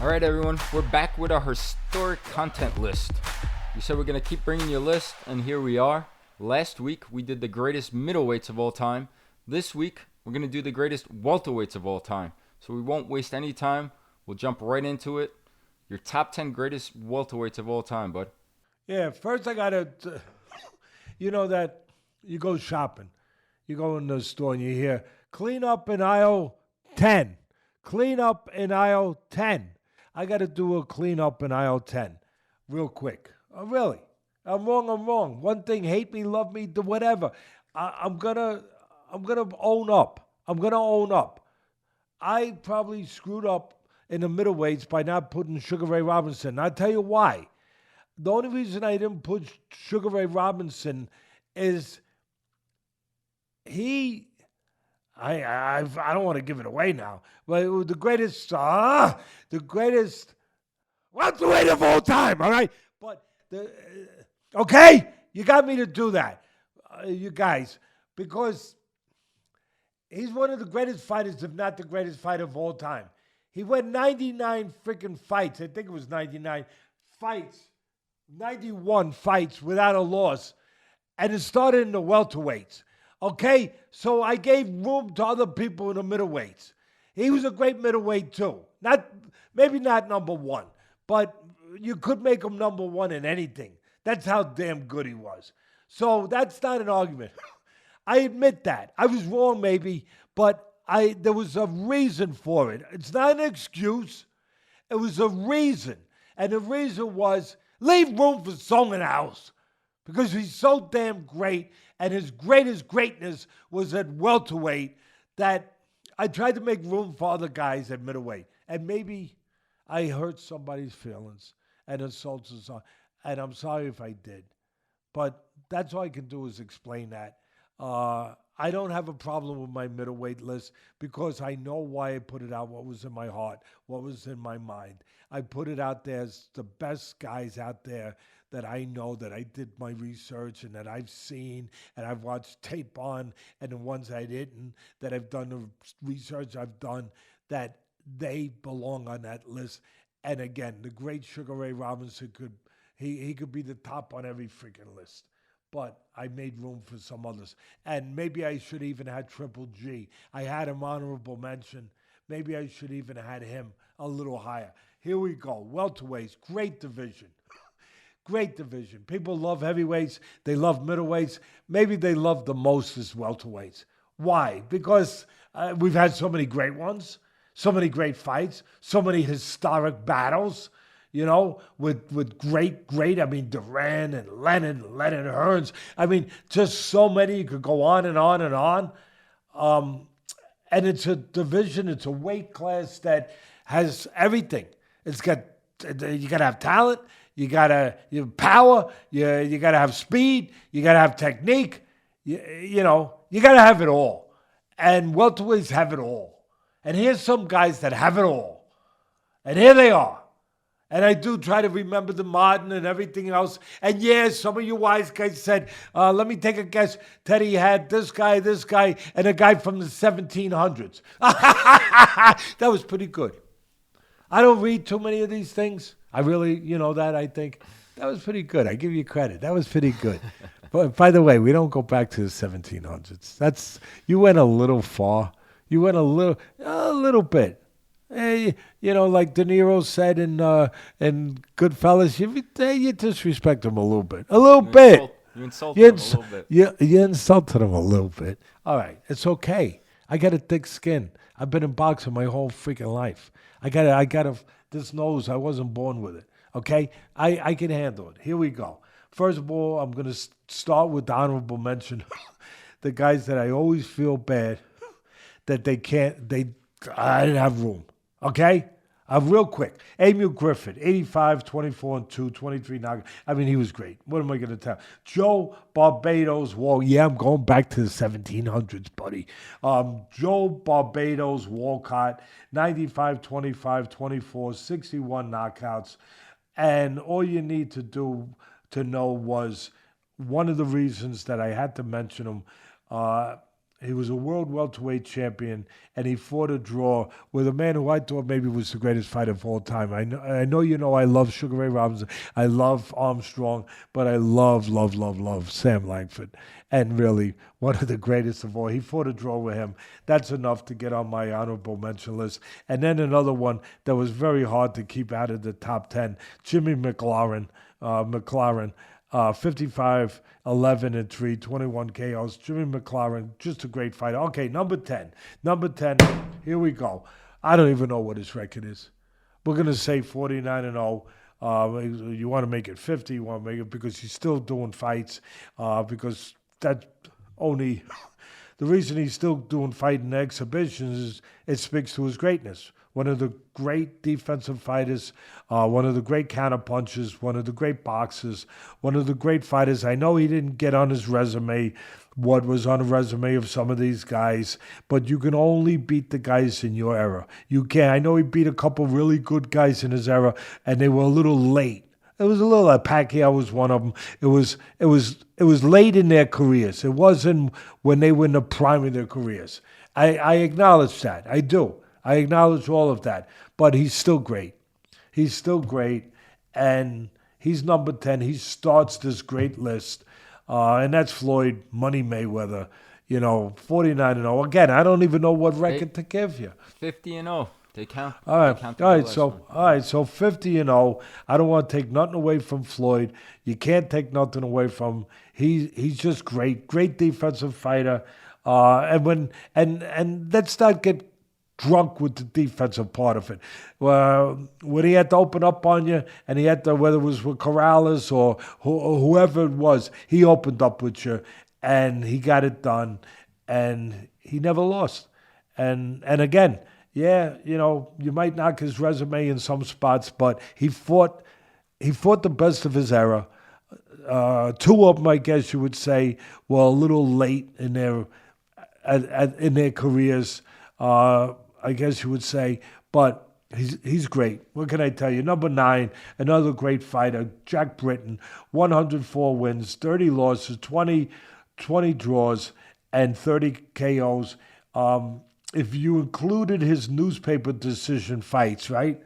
All right, everyone, we're back with our historic content list. We said we're going to keep bringing you a list, and here we are. Last week, we did the greatest middleweights of all time. This week, we're going to do the greatest welterweights of all time. So we won't waste any time. We'll jump right into it. Your top 10 greatest welterweights of all time, bud. Yeah, first I got to, you know that you go shopping. You go in the store and you hear, clean up in aisle 10. Clean up in aisle 10. I got to do a clean up in aisle 10 real quick. Really. I'm wrong. One thing, hate me, love me, do whatever. I'm gonna own up. I probably screwed up in the middleweights by not putting Sugar Ray Robinson. I'll tell you why. The only reason I didn't put Sugar Ray Robinson is I don't want to give it away now, but it was the greatest welterweight of all time. All right, but okay, you got me to do that, you guys, because he's one of the greatest fighters, if not the greatest fighter of all time. He went 99 freaking fights. I think it was 99 fights, 91 fights without a loss, and it started in the welterweights. Okay, so I gave room to other people in the middleweights. He was a great middleweight too. Maybe not number one, but you could make him number one in anything. That's how damn good he was. So that's not an argument. I admit that. I was wrong maybe, but there was a reason for it. It's not an excuse. It was a reason. And the reason was leave room for Song in the house because he's so damn great. And his greatest greatness was at welterweight that I tried to make room for other guys at middleweight. And maybe I hurt somebody's feelings and insulted someone. And I'm sorry if I did. But that's all I can do is explain that. I don't have a problem with my middleweight list because I know why I put it out, what was in my heart, what was in my mind. I put it out there as the best guys out there that I know, that I did my research and that I've seen and I've watched tape on, and the ones I didn't, that I've done the research I've done, that they belong on that list. And again, the great Sugar Ray Robinson he could be the top on every freaking list. But I made room for some others. And maybe I should even have Triple G. I had him honorable mention. Maybe I should even have had him a little higher. Here we go. Welterweights, great division. Great division. People love heavyweights. They love middleweights. Maybe they love the most is welterweights. Why? Because we've had so many great ones, so many great fights, so many historic battles, you know, with great, I mean, Duran and Leonard Hearns. I mean, just so many. You could go on and on and on. And it's a division, it's a weight class that has everything. You got to have talent. You have power. You got to have speed. You got to have technique. You know, you got to have it all. And welterweights have it all. And here's some guys that have it all. And here they are. And I do try to remember the Martin and everything else. And yes, some of you wise guys said, let me take a guess. Teddy had this guy, and a guy from the 1700s. That was pretty good. I don't read too many of these things. I really, that I think. That was pretty good. I give you credit. That was pretty good. But by the way, we don't go back to the 1700s. You went a little far. You went a little bit. Hey, like De Niro said in Goodfellas, you disrespect him a little bit. You insulted him a little bit. You insulted him a little bit. All right, it's okay. I got a thick skin. I've been in boxing my whole freaking life. I got this nose. I wasn't born with it. Okay, I can handle it. Here we go. First of all, I'm gonna start with the honorable mention. The guys that I always feel bad that I didn't have room. Okay? Real quick. Emil Griffith, 85, 24 and 2, 23 knockouts. I mean, he was great. What am I going to tell? Joe Barbados Walcott. Yeah, I'm going back to the 1700s, buddy. Joe Barbados Walcott, 95, 25, 24, 61 knockouts. And all you need to do to know was one of the reasons that I had to mention him, He was a world welterweight champion, and he fought a draw with a man who I thought maybe was the greatest fighter of all time. I know you know I love Sugar Ray Robinson. I love Armstrong, but I love Sam Langford. And really, one of the greatest of all. He fought a draw with him. That's enough to get on my honorable mention list. And then another one that was very hard to keep out of the top 10, Jimmy McLaren. 55, 11, and 3, 21 KOs. Jimmy McLaren, just a great fighter. Okay, number 10. Number 10, here we go. I don't even know what his record is. We're going to say 49 and 0. You want to make it 50, you want to make it because he's still doing fights, because that only the reason he's still doing fighting exhibitions is it speaks to his greatness. One of the great defensive fighters, one of the great counterpunchers, one of the great boxers, one of the great fighters. I know he didn't get on his resume what was on the resume of some of these guys, but you can only beat the guys in your era. You can. I know he beat a couple really good guys in his era, and they were a little late. It was a little Pacquiao was one of them. It was late in their careers. It wasn't when they were in the prime of their careers. I acknowledge that. I do. I acknowledge all of that. But he's still great. He's still great. And he's number 10. He starts this great list. And that's Floyd Money Mayweather. 49 and 0. Again, I don't even know what record to give you. 50 and 0. They count. All right. They count All right. So 50 and 0. I don't want to take nothing away from Floyd. You can't take nothing away from him. He's just great. Great defensive fighter. And let's not get drunk with the defensive part of it. When he had to open up on you, and he had to, whether it was with Corrales or whoever it was, he opened up with you, and he got it done, and he never lost. And again, yeah, you might knock his resume in some spots, but he fought the best of his era. Two of them, I guess you would say, were a little late in their careers. I guess you would say, but he's great. What can I tell you? Number 9, another great fighter, Jack Britton, 104 wins, 30 losses, 20 draws, and 30 KOs. If you included his newspaper decision fights, right,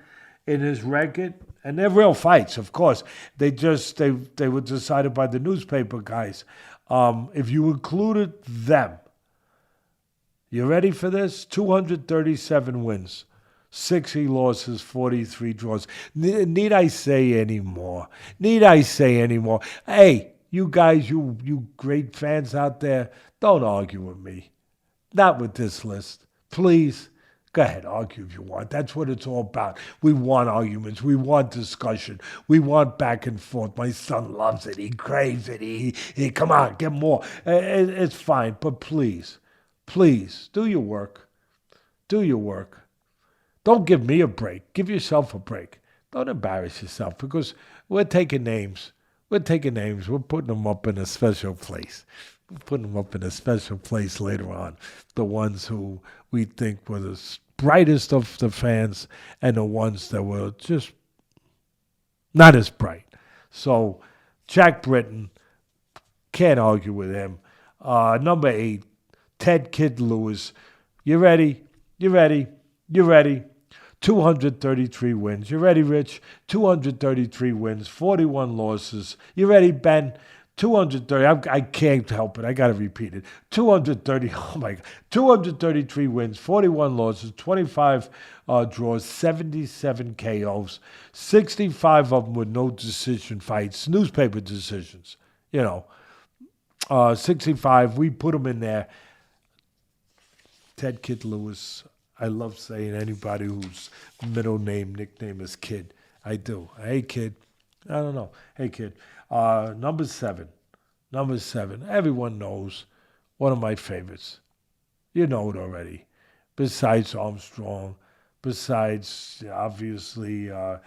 in his record, and they're real fights, of course. They were decided by the newspaper guys. If you included them, you ready for this? 237 wins, 60 losses, 43 draws. Need I say any more? Hey, you guys, you great fans out there, don't argue with me. Not with this list. Please, go ahead, argue if you want. That's what it's all about. We want arguments. We want discussion. We want back and forth. My son loves it. He craves it. He come on, get more. It's fine, but please, do your work. Don't give me a break. Give yourself a break. Don't embarrass yourself, because we're taking names. We're putting them up in a special place. We're putting them up in a special place later on. The ones who we think were the brightest of the fans, and the ones that were just not as bright. So Jack Britton, can't argue with him. Number 8, Ted Kid Lewis. You ready? 233 wins. You ready, Rich? 233 wins, 41 losses. You ready, Ben? 230. I can't help it. I got to repeat it. 230. Oh my God. 233 wins, 41 losses, 25 draws, 77 KOs, 65 of them with no decision fights, newspaper decisions. 65. We put them in there. Ted Kid Lewis. I love saying anybody whose nickname is Kid. I do. Hey, Kid. I don't know. Hey, Kid. Number 7. Everyone knows. One of my favorites. You know it already. Besides Armstrong, besides, obviously, the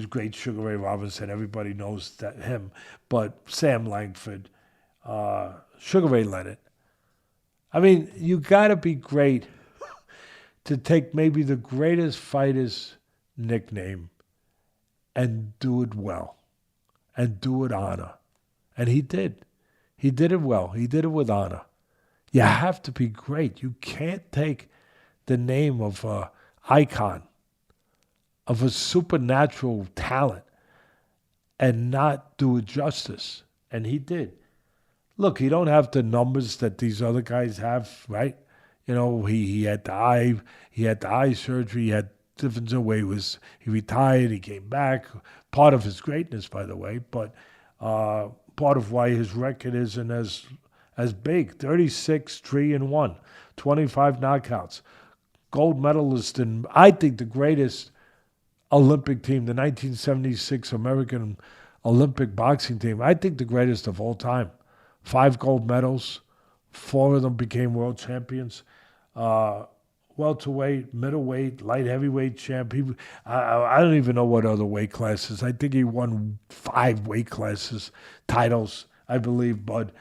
great Sugar Ray Robinson. Everybody knows him. But Sam Langford, Sugar Ray Leonard. I mean, you got to be great to take maybe the greatest fighter's nickname and do it well and do it honor. And he did. He did it well. He did it with honor. You have to be great. You can't take the name of an icon, of a supernatural talent, and not do it justice. And he did. Look, he don't have the numbers that these other guys have, right? You know, he had the eye surgery, he had different way he retired, he came back. Part of his greatness, by the way, but part of why his record isn't as big. 36-3-1, 25 knockouts. Gold medalist in, I think, the greatest Olympic team, the 1976 American Olympic boxing team. I think the greatest of all time. 5 gold medals. 4 of them became world champions. Welterweight, middleweight, light heavyweight champ. I don't even know what other weight classes. I think he won 5 weight classes, titles, I believe. But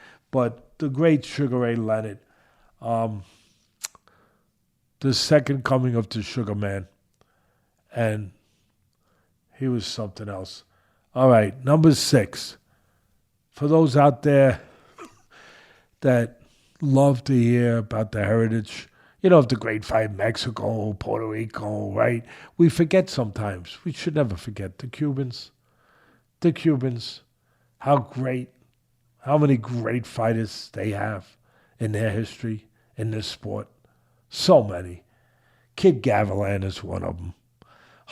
the great Sugar Ray Leonard, the second coming of the Sugar Man, and he was something else. All right, number 6. For those out there that love to hear about the heritage, of the great fight, Mexico, Puerto Rico, right? We forget sometimes. We should never forget the Cubans. The Cubans, how many great fighters they have in their history, in this sport. So many. Kid Gavilan is one of them.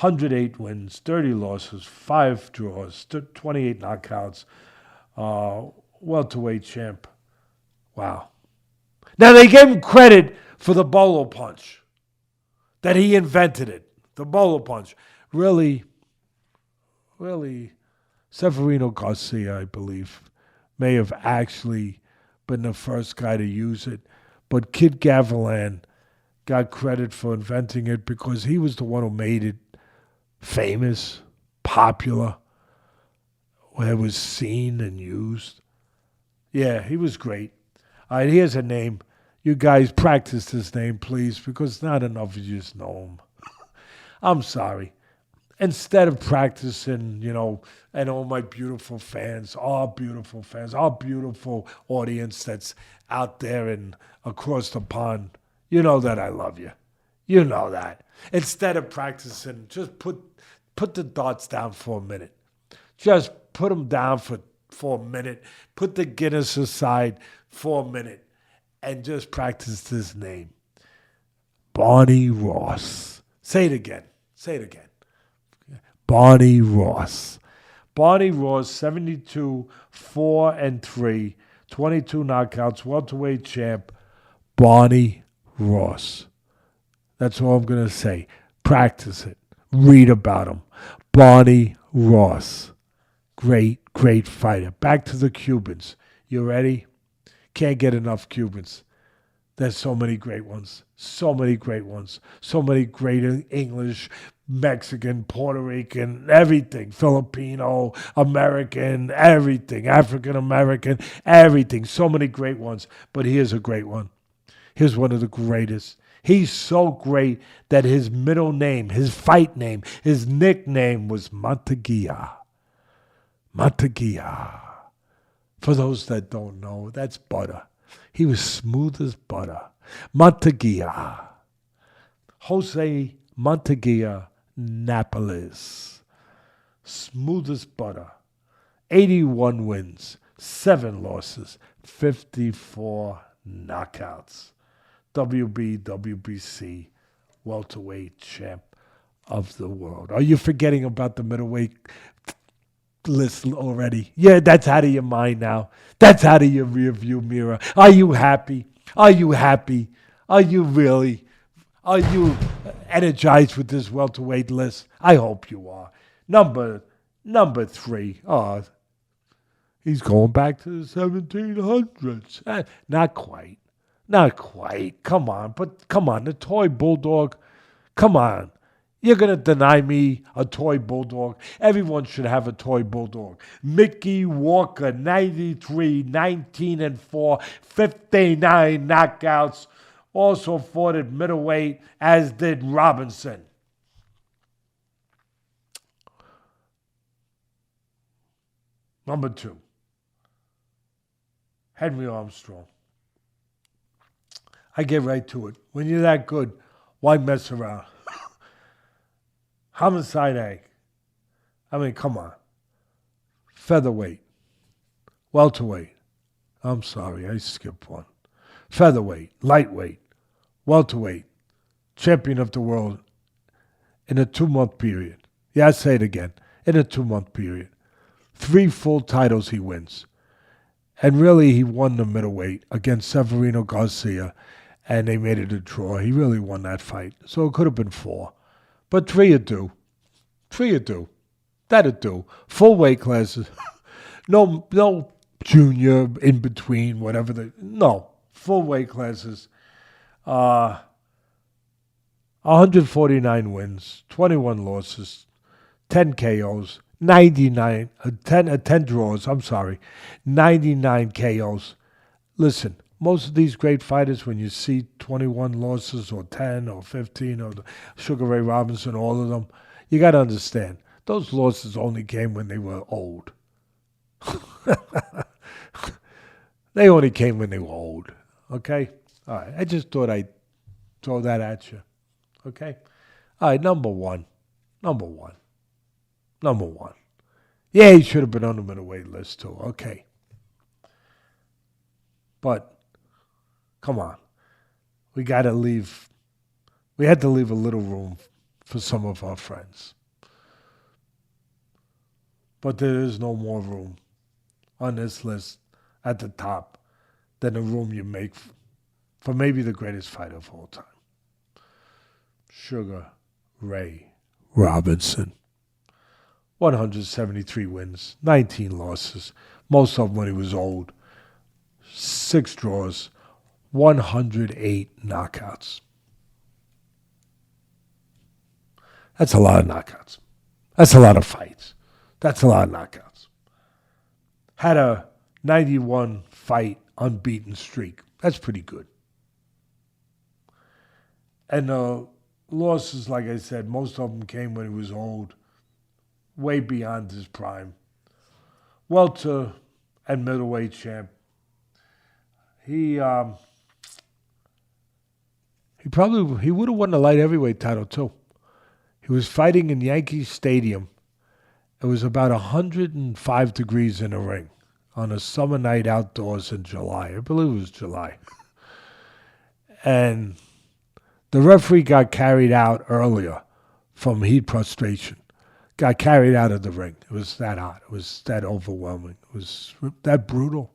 108 wins, 30 losses, 5 draws, 28 knockouts. Welterweight champ. Wow. Now, they gave him credit for the bolo punch, that he invented it. The bolo punch. Really, Severino Garcia, I believe, may have actually been the first guy to use it. But Kid Gavilan got credit for inventing it because he was the one who made it famous, popular, where it was seen and used. Yeah, he was great. All right, here's a name. You guys practice this name, please, because not enough of you just know him. I'm sorry. Instead of practicing, and all my beautiful fans, our beautiful audience that's out there and across the pond, you know that I love you. You know that. Instead of practicing, just put the darts down for a minute. Just put them down for a minute. Put the Guinness aside for a minute. And just practice this name. Barney Ross. Say it again. Barney Ross. Barney Ross, 72, 4-3, 22 knockouts, welterweight champ. Barney Ross. That's all I'm going to say. Practice it. Read about him. Barney Ross. Great fighter. Back to the Cubans. You ready? Can't get enough Cubans. There's so many great ones. So many great English, Mexican, Puerto Rican, everything. Filipino, American, everything. African American, everything. So many great ones. But here's a great one. Here's one of the greatest. He's so great that his middle name, his fight name, his nickname was Monteguia. For those that don't know, that's butter. He was smooth as butter. Monteguia. Jose Monteguia Napoles. Smooth as butter. 81 wins, 7 losses, 54 knockouts. WBC welterweight champ of the world. Are you forgetting about the middleweight list already? Yeah, that's out of your mind now. That's out of your rearview mirror. Are you happy? Are you really? Are you energized with this welterweight list? I hope you are. Number 3. Oh, he's going back to the 1700s. Not quite. Come on, the toy bulldog. Come on. You're going to deny me a toy bulldog? Everyone should have a toy bulldog. Mickey Walker, 93, 19-4, 59 knockouts. Also fought at middleweight, as did Robinson. Number 2, Henry Armstrong. I get right to it. When you're that good, why mess around? Homicide egg. I mean, come on. Featherweight. Welterweight. I'm sorry, I skipped one. Featherweight. Lightweight. Welterweight. Champion of the world in a 2-month period. Yeah, I say it again. In a 2-month period. 3 full titles he wins. And really, he won the middleweight against Severino Garcia, and they made it a draw. He really won that fight. So it could have been 4. But 3 would do. 3 would do. That'd do. Full weight classes. No junior in between, whatever. No. Full weight classes. 149 wins, 21 losses, 10 KOs, 10 draws, 99 KOs. Listen, most of these great fighters, when you see 21 losses or 10 or 15 or Sugar Ray Robinson, all of them, you got to understand, those losses only came when they were old. They only came when they were old, okay? All right, I just thought I'd throw that at you, okay? All right, number one. Yeah, he should have been on the middleweight list too, okay. But, come on. We had to leave a little room for some of our friends. But there is no more room on this list at the top than the room you make for maybe the greatest fighter of all time. Sugar Ray Robinson. 173 wins, 19 losses, most of them when he was old. 6 draws, 108 knockouts. That's a lot of knockouts. That's a lot of fights. That's a lot of knockouts. Had a 91 fight unbeaten streak. That's pretty good. And the losses, like I said, most of them came when he was old, way beyond his prime. Welter and middleweight champ. He would have won the light heavyweight title too. He was fighting in Yankee Stadium. It was about 105 degrees in the ring on a summer night outdoors in July. I believe it was July. And the referee got carried out earlier from heat frustration. Got carried out of the ring. It was that hot. It was that overwhelming. It was that brutal.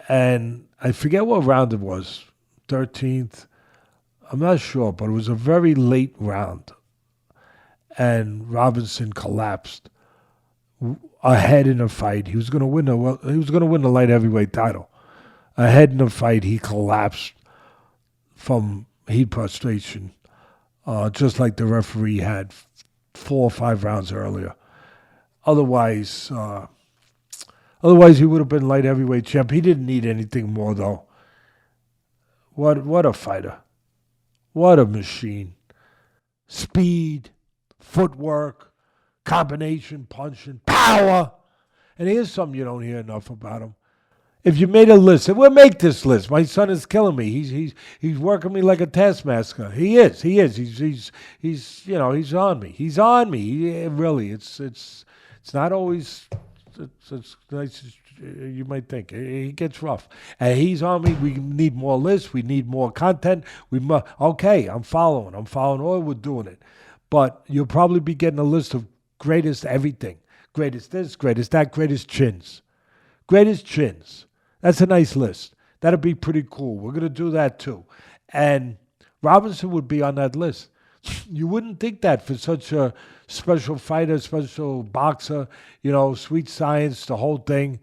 And I forget what round it was, 13th. I'm not sure, but it was a very late round. And Robinson collapsed ahead in a fight. He was going to win the light heavyweight title. Ahead in a fight, he collapsed from heat frustration, just like the referee had 4 or 5 rounds earlier. Otherwise, he would have been light heavyweight champ. He didn't need anything more, though. What a fighter. What a machine. Speed, footwork, combination, punching, power. And here's something you don't hear enough about him. If you made a list, and we'll make this list. My son is killing me. He's working me like a taskmaster. He is. He's on me. He's on me. Really, it's not always it's nice as you might think. He gets rough. And he's on me. We need more lists. We need more content. Okay, I'm following. Oh, we're doing it. But you'll probably be getting a list of greatest everything. Greatest this, greatest that, greatest chins. Greatest chins. That's a nice list. That'd be pretty cool. We're going to do that too. And Robinson would be on that list. You wouldn't think that for such a special fighter, special boxer, sweet science, the whole thing.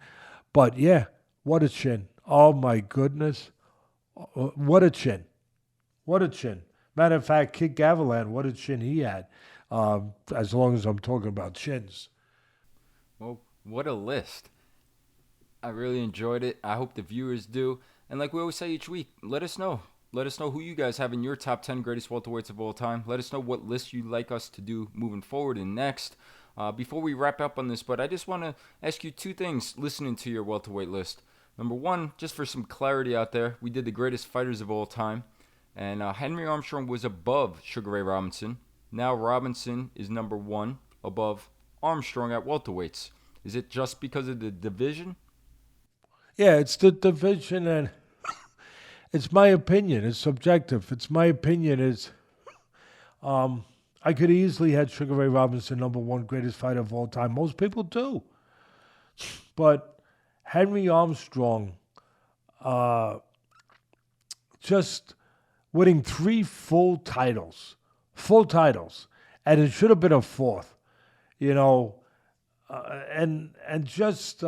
But yeah, what a chin. Oh my goodness. What a chin. What a chin. Matter of fact, Kid Gavilan, what a chin he had. As long as I'm talking about chins. Well, what a list. I really enjoyed it. I hope the viewers do. And like we always say each week, let us know. Let us know who you guys have in your top 10 greatest welterweights of all time. Let us know what list you'd like us to do moving forward and next. Before we wrap up on this, but I just want to ask you 2 things listening to your welterweight list. Number one, just for some clarity out there, we did the greatest fighters of all time. And Henry Armstrong was above Sugar Ray Robinson. Now Robinson is number one above Armstrong at welterweights. Is it just because of the division? Yeah, it's the division, and it's my opinion. It's subjective. It's my opinion. I could easily had Sugar Ray Robinson number one greatest fighter of all time. Most people do. But Henry Armstrong, just winning 3 full titles, and it should have been a fourth, and just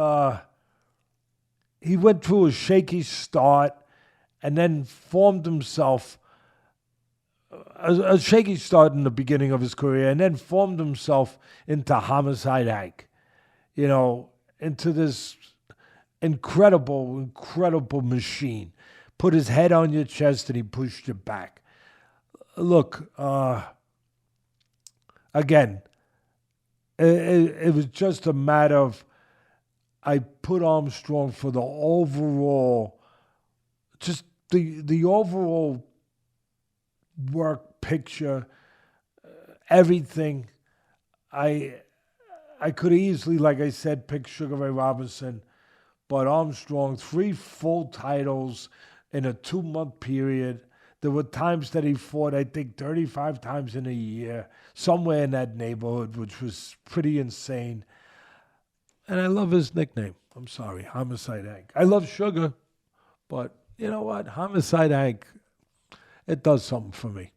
he went through a shaky start, and then formed himself a shaky start in the beginning of his career, and then formed himself into Homicide Hank, into this incredible machine. Put his head on your chest and he pushed you back. Look, again, it was just a matter of I put Armstrong for the overall, just the overall work picture, everything. I could easily, like I said, pick Sugar Ray Robinson, but Armstrong, 3 full titles in a 2-month period. There were times that he fought, I think, 35 times in a year, somewhere in that neighborhood, which was pretty insane. And I love his nickname. I'm sorry, Homicide Hank. I love Sugar, but you know what? Homicide Hank, it does something for me.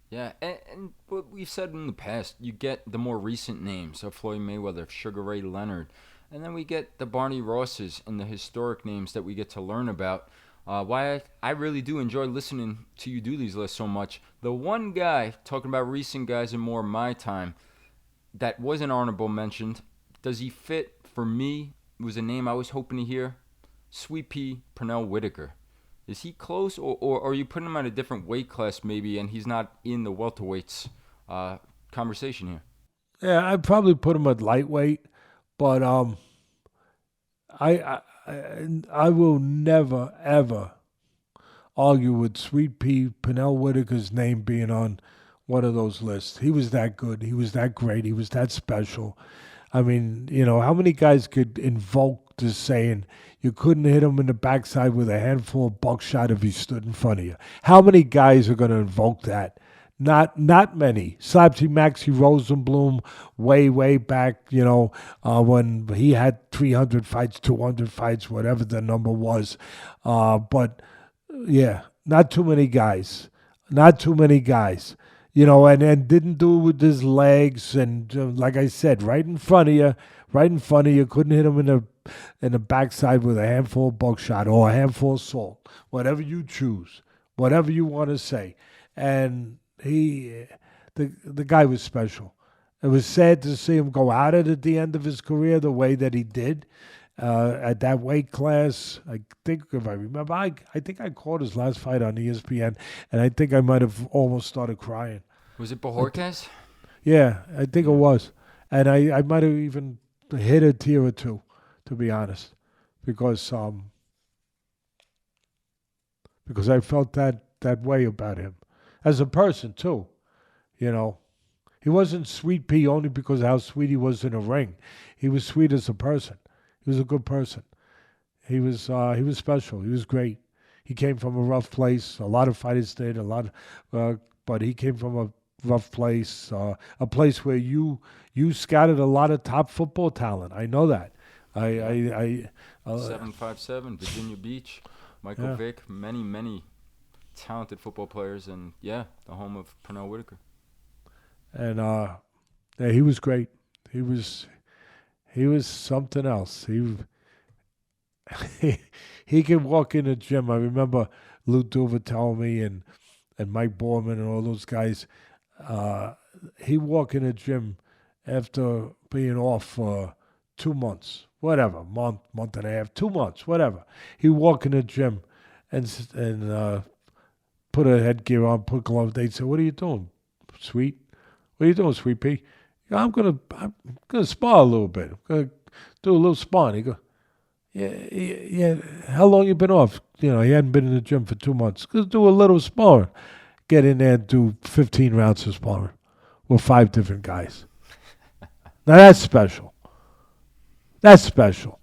Yeah, and what we've said in the past, you get the more recent names of Floyd Mayweather, Sugar Ray Leonard, and then we get the Barney Rosses and the historic names that we get to learn about. Why I really do enjoy listening to you do these lists so much. The one guy, talking about recent guys and more my time, that wasn't honorable mentioned, does he fit for me? It was a name I was hoping to hear. Sweet Pea Pernell Whitaker. Is he close, or are you putting him at a different weight class maybe, and he's not in the welterweights conversation here? Yeah, I'd probably put him at lightweight, but I will never ever argue with Sweet Pea Pernell Whitaker's name being on one of those lists. He was that good. He was that great. He was that special. I mean, how many guys could invoke this saying, you couldn't hit him in the backside with a handful of buckshot if he stood in front of you? How many guys are going to invoke that? Not many. Slapsy Maxie Rosenblum, way back, when he had 300 fights, 200 fights, whatever the number was. But, yeah, not too many guys. Not too many guys. And didn't do it with his legs, and like I said, right in front of you, couldn't hit him in the backside with a handful of buckshot or a handful of salt, whatever you choose, whatever you want to say. And the guy was special. It was sad to see him go out at the end of his career the way that he did at that weight class. I think, if I remember, I think I caught his last fight on ESPN, and I think I might have almost started crying. Was it Bajorquez? Yeah, I think it was. And I might have even hit a tear or two, to be honest, because I felt that way about him. As a person, too, He wasn't Sweet Pea only because of how sweet he was in a ring. He was sweet as a person. He was a good person. He was special. He was great. He came from a rough place. A lot of fighters did. But he came from a rough place, a place where you scouted a lot of top football talent. I know that. 757 Virginia Beach, Michael Vick, many talented football players, and the home of Pernell Whitaker. And he was great. He was something else. He could walk in the gym. I remember Lou Duva telling me, and Mike Borman and all those guys. He walk in the gym after being off for 2 months, whatever, month and a half, 2 months, whatever. He walk in the gym and put a headgear on, put gloves. They'd say, "What are you doing, Sweet? What are you doing, Sweet Pea?" I'm gonna spar a little bit. I'm gonna do a little sparring. He go, Yeah. How long you been off? He hadn't been in the gym for 2 months. Just do a little sparring. Get in there and do 15 rounds of sparring with 5 different guys. Now that's special. That's special.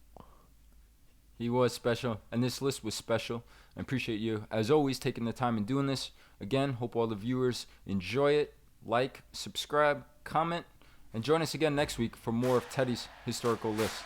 He was special, and this list was special. I appreciate you, as always, taking the time and doing this. Again, hope all the viewers enjoy it. Like, subscribe, comment, and join us again next week for more of Teddy's historical list.